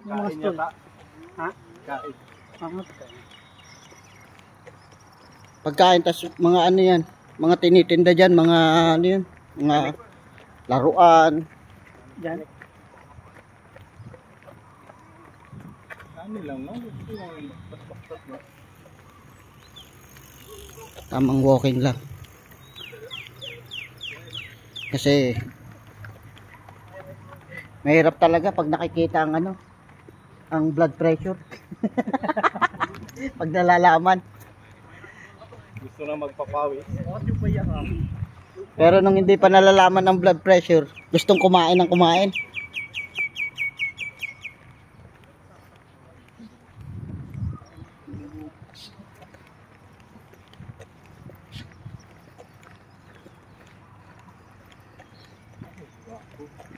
Kain yata. Ha? Kain. Pagkain, tas mga ano yan, mga tinitinda dyan, mga ano yan, mga laruan. Diyan. Ano lang, no? Basbaksak, no? Tamang walking lang. Kasi mahirap talaga pag nakikita ang ano, ang blood pressure. Pag nalalaman. Gusto na magpapawis. Pero nung hindi pa nalalaman ang blood pressure, gustong kumain ng kumain.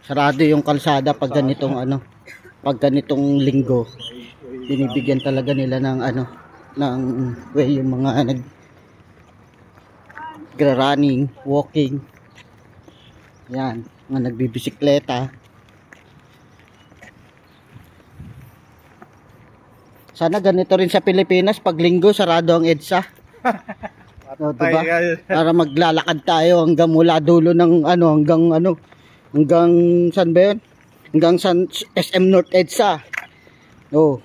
Sarado yung kalsada pag ganitong ano, pag ganitong linggo. Binibigyan talaga nila ng ano, ng way yung mga nagra-running, walking. Yan, mga nagbibisikleta. Sana ganito rin sa Pilipinas, pag linggo sarado ang EDSA. O, diba? Para maglalakad tayo hanggang mula dulo ng ano, hanggang saan ba yun? Hanggang SM North EDSA. Oh.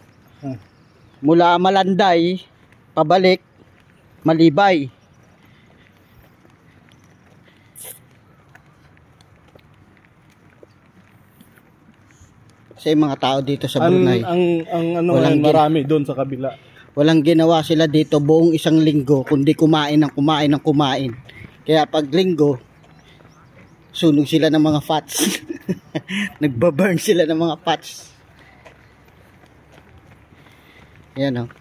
Mula Malanday pabalik Malibay. Kasi mga tao dito sa Brunei, ang ano yan, marami doon sa kabila. walang ginawa sila dito buong isang linggo kundi kumain ng kumain. Kaya pag linggo, sunog sila ng mga fats. Nagbaburn sila ng mga fats. Yan o.